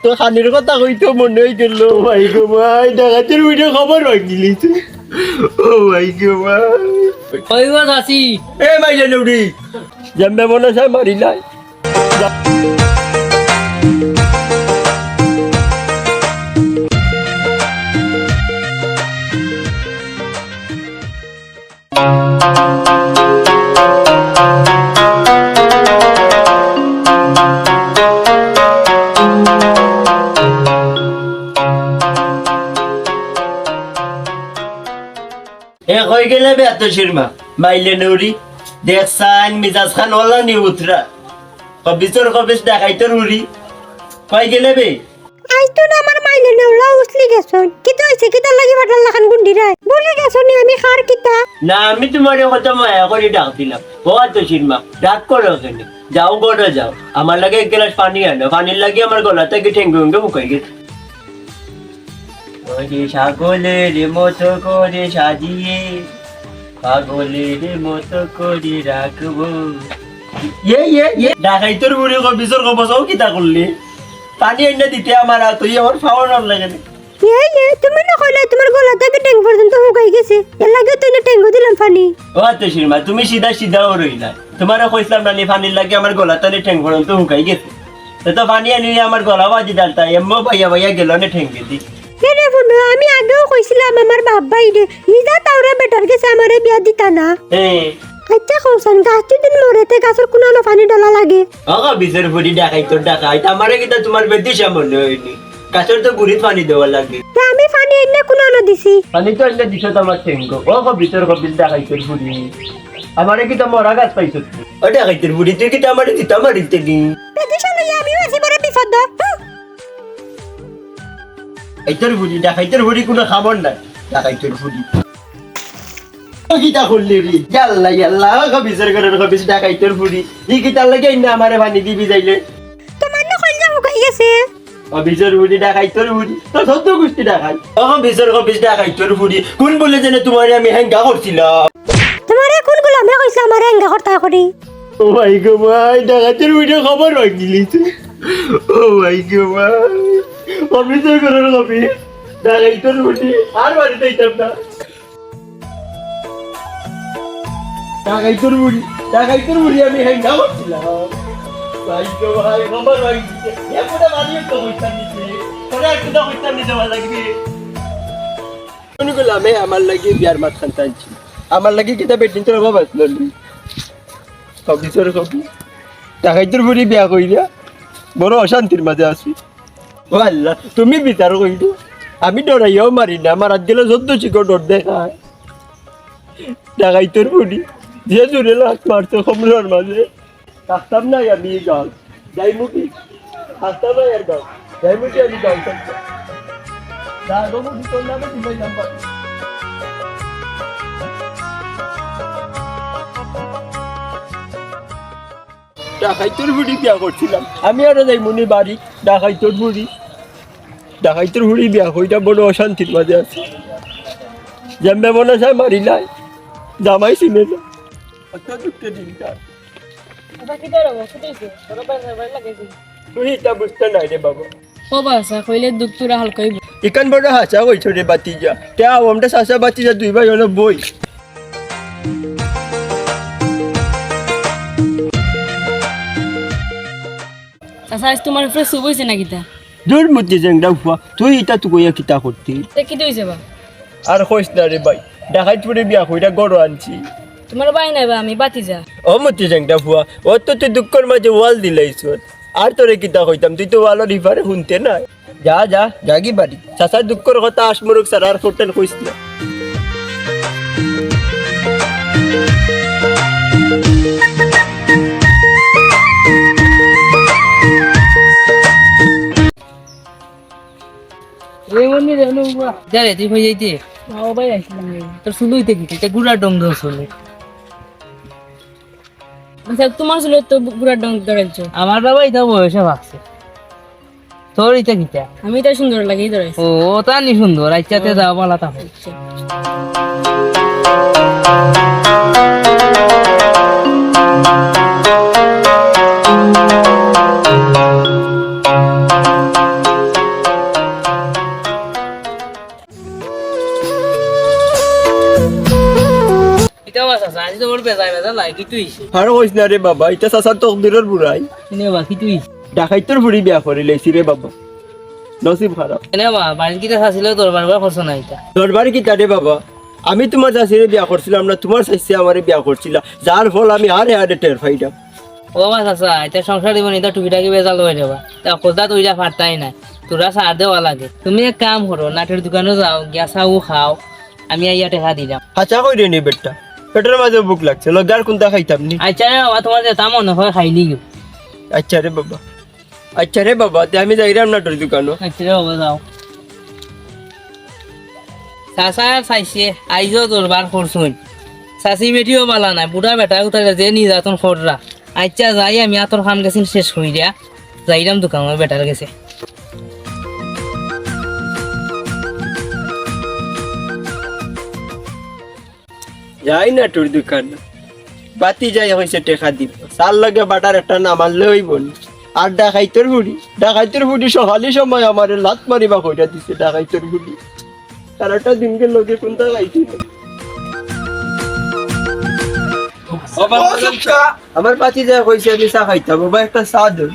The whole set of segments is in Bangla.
তো খানির কথা কইতো মনে হই গেল ভাই গো ভাই ডাকাতের ভিডিও খবর ভাঙিলি ও ভাই গো ভাই কই গো চাচি এ ভাই জানুরি জম্বে মনে হয় মারিলাই হয়ে গেলে এত শিরমা মাইলে নৌরি দেখছান মিজাজ খান ওলা নি উতরা কবিসর কবিস দেখাই তোর উড়ি কই গেলে বে আই তো না আমার মাইলে নেওলা উসলি গেছন কি তো হইছে কিতা লাগি বাটাল লাখান গুন্ডি রে বলে গেছনি আমি খার কিতা না আমি তোমার কথা মায়া করে ডাক দিলাম ও তো শিরমা ডাক করো কেন যাও গড়ে যাও আমার লাগে এক গ্লাস পানি আনো পানির লাগে আমার গলা থেকে ঠেঙ্গে ঠেঙ্গে মুখাই গেছে ওরে ছাগলের মতো করে সাজিয়ে পাগলের মতো করে রাখবো ডাকাই তোর বুড়ি বিচর বসাও কিতা করলি পানি এনে দিতে আমার তুই আমার ফাওয়ার নাম লাগে তুমি না কইলে তোমার গলা থেকে টেং পর্যন্ত হুকাই গেছে এর লাগে তুই না টেঙ্গো দিলাম পানি ও তো শিরমা তুমি সিধা সিধা ও রইলা তোমারও কইছিলাম না পানির লাগে আমার গলা তালে ঠেং পর্যন্ত হুকাই গেছে তো পানি আনিয়ে আমার গলা বাজি ডালতা এম্মো ভাইয়া ভাইয়া গেল না ঠেঙ্গে দি কেনে বন্ধু আমি আগেও কইছিলাম আমার বাবাই রে নিজা তাওরা বেটার গেছে আমারে বিয়া দিতা না আচ্ছা কৌসান গাছটি দিন মরেতে গাছের কোনো পানি ডালা লাগে আগা বিজের বুড়ি ডাকাই তোর ডাকাই আমারে কিটা তোমার বেদি সামনে হইনি গাছের তো বুড়ি পানি দেওয়া লাগে আমি পানি এনে কোনো না দিছি পানি তো এনে দিছ তোমার ঠেঙ্গো ও বিজের কবিল ডাকাই তোর বুড়ি আমারে কিটা মরা গাছ পাইছ ও ডাকাই তোর বুড়ি তুই কিটা আমারে দিতা মারিতে দি বেদি শুনে আমি আসি বড় বিপদ এইটার বুড়ি ডাকাইতের বুড়ি কোনো খাবার নাই ডাকাইতের বুড়ি কিতা করলি রে ইয়াল্লা ইয়াল্লা কবিসের ঘরের কবিস ডাকাইতের বুড়ি ই কিতা লাগে না আমারে পানি দিবি যাইলে তোমার না কইলা হুকাই গেছে কবিসের বুড়ি ডাকাইতের বুড়ি তো সত্য গুষ্টি ডাকাই ও কবিসের কবিস ডাকাইতের বুড়ি কোন বলে জানে তোমারে আমি হ্যাঙ্গা করছিলাম তোমারে কোন গোলামে কইছে আমারে হ্যাঙ্গা করতে করি ও ভাই গো ভাই ডাকাইতের বুড়ি খবর ভাঙিলি ও ভাই গো ভাই কবিসের ঘরের কবিস ডাকাইতের বুড়ি আর বাড়িতে যাইতাম না ডাকাইতের বুড়ি আমি হ্যাঙ্গা করছিলাম ভাই গো ভাই খবর ভাঙিছে এপুটা বাড়িয়ে তো হইতাম নিতে পরে একটা হইতাম নিতে ভালো লাগবে কোন গোলামে আমার লাগি বিয়ার মাত খানতানছি আমার লাগি কিতা বেটিন তোর বাবা আসললি কবিসের কবি ডাকাইতের বুড়ি বিয়া কইরা বড় অশান্তির মাঝে আছি ও আল্লাহ তুমি বিচার কইলো আমি ডরাইয়াও মারি না আমার হাত গেলে যত শিখো ডর দেখায় ডাকাইতের বুড়ি যে জোরে লাখ মারছে কমলার মাঝে থাকতাম না আমি গাল যাই মুখি থাকতাম না আর গাল যাই মুখি আমি গাল থাকতাম তোর নামে দিবাই নাম্বার ডাকাইতের বুড়ি বিয়া করছিলাম আমি আরো যাই মনে বাড়ি ডাকাইতের বুড়ি বিয়া কইটা বড় অশান্তির মাঝে আছে জম্বে মনে হয় মারিলাই জামাই চিনে না কত দুঃখের দিনটা তুই এটা বুঝতে নাই রে বাবা ও বাসা কইলে দুঃখ তোরা হালকা হইব ইকান বড় হাসা কইছ রে বাতিজা তে আমটা সাসা বাতিজা দুই ভাই হলো বই চাচা আজ তোমার উপরে শুভ হয়েছে না কিতা দূর মধ্যে জেংডা উফা তুই এটা তুই কইয়া কিতা করতি কি হয়েছে বা আর কইস না রে ভাই ডাকাইতপুরে বিয়া কইরা গড় আনছি তোমার বাই নাই বা আমি বাতি যা ও মধ্যে জেংডা ফুয়া ও তো তুই দুঃখের মাঝে ওয়াল দিলাইছ আর তোরে কিতা কইতাম তুই তো ওয়ালের রিফারে শুনতে নাই যা যা জাগি বাড়ি চাচার দুঃখের কথা আসমরুক স্যার আর করতেন কইস না তুই হয়ে যাইতে ভাই আসলাম তোর শুধু হইতে কি গুড়ার ডং ধরছিল তোমার ছিল তো গুড়ার ডং ধরেছো আমার বাবা এটা বয়সে ভাবছে তোর এটা কিটা আমি এটা সুন্দর লাগে ধরেছি ও তা নি সুন্দর আইচাতে যাও বলা তা তো ওর বেজায় বেজা লাই কি তুই আর কইস না রে বাবা এটা চাচার তকদিরের বুড়াই নে বা কি তুই ডাকাইতর বুড়ি বিয়া করে লেছি রে বাবা নসিব খারাপ নে বা বাড়ি কিটা খাছিল তোর বারবার খরচ না এটা দরবার কি তারে বাবা আমি তোমার চাষিরে বিয়া করছিলাম না তোমার চাষি আমারে বিয়া করছিল যার ফল আমি হারে হারে টের পাইলাম ও বা চাচা এটা সংসার দিব এটা টুকিটাকি বেজাল হয়ে যাবা তা কোথা তুইটা ফারতাই নাই তোরা সার দেওয়া লাগে তুমি এক কাম করো নাটের দোকানে যাও গিয়া চাও খাও আমি আইয়া টেকা দিলাম হাঁচা কইরে নি বেটটা পেটের মাঝে বুক লাগছে লগার কোনটা খাইতাম নি আচ্ছা রে বাবা তোমার যেটা মনে হয় খাইলি গো আচ্ছা রে বাবা তে আমি যাইরাম নাটোর দোকানো আচ্ছা রে বাবা যাও চাচা চাইছে আইজো দরবার করছুন চাচি বেটিও বালা নাই বুড়া বেটা উঠালে যে নির্যাতন কররা আচ্ছা যাই আমি আতর খাম গেছি শেষ হই দিয়া যাইরাম দোকানের বেটার গেছে যাই নাটোর দোকান বাতি যাই হয়েছে টেকা দিব সার লাগে বাটার একটা নামালে হইব আর ডাকাইতর বুড়ি সকালে সময় আমার লাত মারিবা কইটা দিছে ডাকাইতর বুড়ি সারাটা দিনকে লোকে কোনটা গাইছিল আমার পাতি যা কইছে আমি চা খাইতাম বাবা একটা চা দেন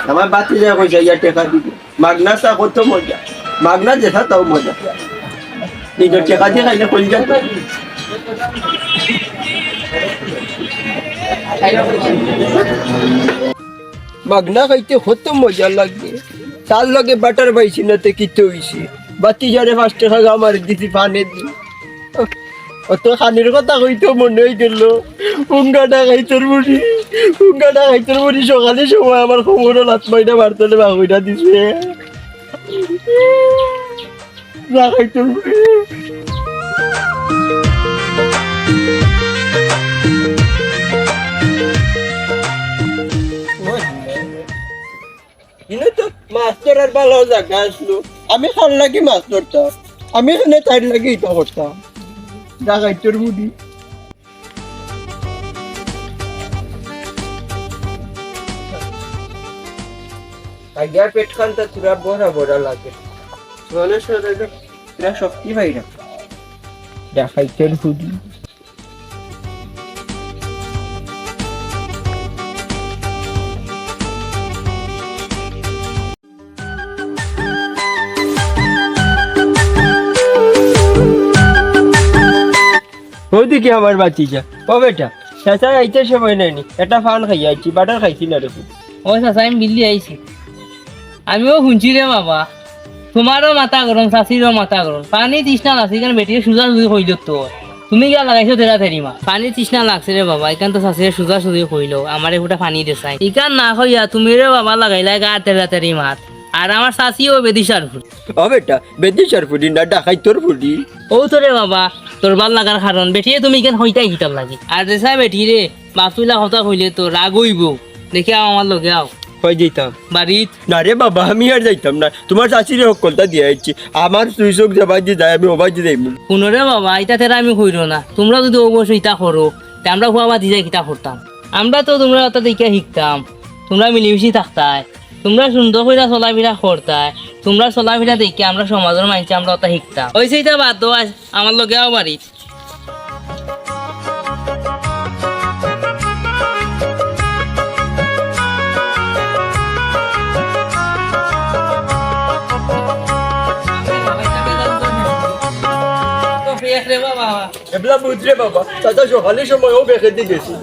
আমার বাতি যা কইছে ইয়া টেকা দিব মাগনা চা কত মজা মাগনা যেটা তাও মজা নিজের টেকা দিয়ে খাইলে কইল মাগনা খাইতে কত মজা লাগে তার লগে বাটার পাইছি না তে কিতে হইছে বাতি যারে 5 টাকা আমার দিছি পানে দি অত খানির কথা কইতো মনে হয়ে গেল উঙ্গাটা খাইতর বুড়ি সকালে সময় আমার খবর লাত মাইনা মারতলে বাগুইটা দিছে খাইতর বুড়ি তো মাছ ধরার ভালো জায়গা আসলো আমি খান লাগি মাছ ধরতাম আমি এখানে তাই লাগি এটা করতাম ডাকাইতর বুড়ি আগে পেট খানটা তুরা বড় লাগে চলে শরীরে তুরা শক্তি পাই না ডাকাইতর বুড়ি ওদিকে আমার বাতিজা ও বেটা চাচা আইতে সময় নেয়নি একটা ফান খাই আইছি বাটার খাইছি না রে ও চাচা আমি দিল্লি আইছি আমিও শুনছি রে বাবা তোমারও মাথা গরম চাষিরও মাথা গরম পানি তৃষ্ণা লাগছে এখানে বেটিয়ে সুজা সুজি কইল তো তুমি গিয়া লাগাইছো তেরা তেরিমা পানি তৃষ্ণা লাগছে রে বাবা এখান তো চাষিরে সুজা সুজি কইল আমার এগুটা পানি দেখাই ইকান না কইয়া তুমি রে বাবা লাগাইলা গা তেরা তেরি মাত আর আমার চাষিও বেদিশার ফুল ও বেটা বেদিশার ফুডি না ডাকাইতর ফুডি ও তো রে বাবা তোর ভাল লাগার কারণ বেটিয়ে তুমি কেন হইতাই হিতার লাগে আর দেশা বেটি রে বাপুলা কথা কইলে তো রাগ হইব দেখে আমার লগে আও কই যাইতাম বাড়িত না রে বাবা আমি আর যাইতাম না তোমার চাষিরে সকলটা দিয়ে আইছি আমার তুই চোখ যাবাই যে যায় আমি ওবাই যে যাইব শুনো বাবা এটা তেরা আমি কইরো না তোমরা যদি অবশ্যই ইটা করো তা আমরা খুয়া বাদি যাই কিতা করতাম আমরা তো তোমরা ওটা দেখে শিখতাম তোমরা মিলিমিশি থাকতাই তোমরা সুন্দর করে চলাফেরা করতাই তোমরা চলাফেরা দেখে আমরা সমাজের মানছি আমরা ওটা শিখতাম ওই সেইটা বাদ দো আমার লগে আও বাড়িত এবলা বুঝরে বাবা চাচা সকালে সময় ও বেখেতে গেছি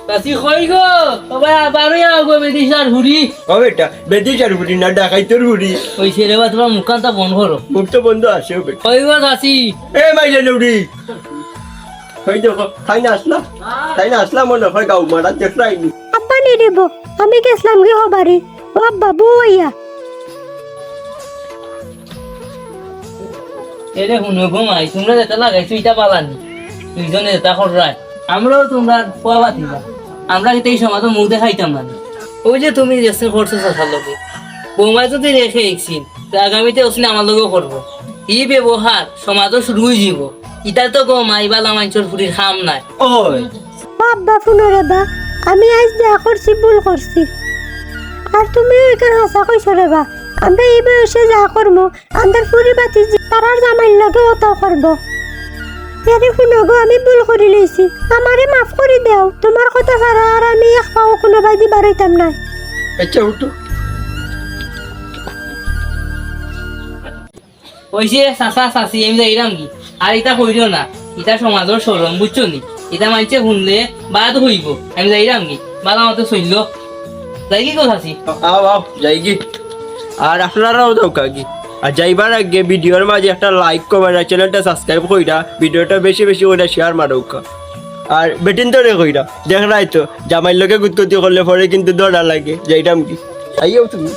কাছি কই গো তবে আবারই আগো বেদিশার হুড়ি ও বেটা বেদিশার ফুডি না ডাকাইতর ফুডি ওই ছেলে বা তোমার মুখখানটা বন্ধ করো মুখ তো বন্ধ আছে ও বেটা কই গো চাচি এ মাইলে নুড়ি কই দেখো তাই না আসলাম মনে হয় গাও মারা দেখলাইনি আব্বা নি দেব আমি গেছলাম গে হবারে ও আব্বা বইয়া এরে হুনো ঘুমাই তোমরা যেটা লাগাইছো এটা পালানি দুইজনে যেটা কররাই আমরাও তোমরা পোয়াবা দিবা আমরা কিন্তু এই সমাজে মুখ দেখাইতাম না ওই যে তুমি যেসে করছো চাষার লোকে বৌমায় যদি রেখে এসেছিল আগামীতে ওসিনে আমার লোকেও করবো এই ব্যবহার সমাজও শুরু হয়ে যাব ইটা তো গো মাইবালা মাইচর ফুরির খাম নাই ওই বাবা ফুনরে বা আমি আজ যা করছি ভুল করছি আর তুমি এখানে হাসা কইছো রে বা আমরা এই বয়সে যা করবো আমাদের পরিবাতি তারার জামাইর লগে অত করবো আরে শুনো গো আমি ভুল করে লইছি আমারে মাফ করে দাও তোমার কথা ছাড়া আর আমি এক পাও কোনো বাদি বাড়াইতাম না আচ্ছা উঠো ওইসে চাচা চাচি আমি যাইলাম কি আর এটা কইরো না এটা সমাজের সরম বুঝছো নি এটা মানছে শুনলে বাদ হইব আমি যাইলাম কি বালা মতো চললো যাই কি কথা আছি আও যাই কি আর আপনারাও দাও কাকি আর যাইবার আগে ভিডিওর মাঝে একটা লাইক কমেন্ট আর চ্যানেলটা সাবস্ক্রাইব কইরা ভিডিওটা বেশি বেশি করে শেয়ার মারুকা আর বেটিন তো রে কইরা দেখ রাই তো জামাইর লোকে গুতগুতি করলে পরে কিন্তু দৌড়া লাগে যাইতাম কি আইও তুমি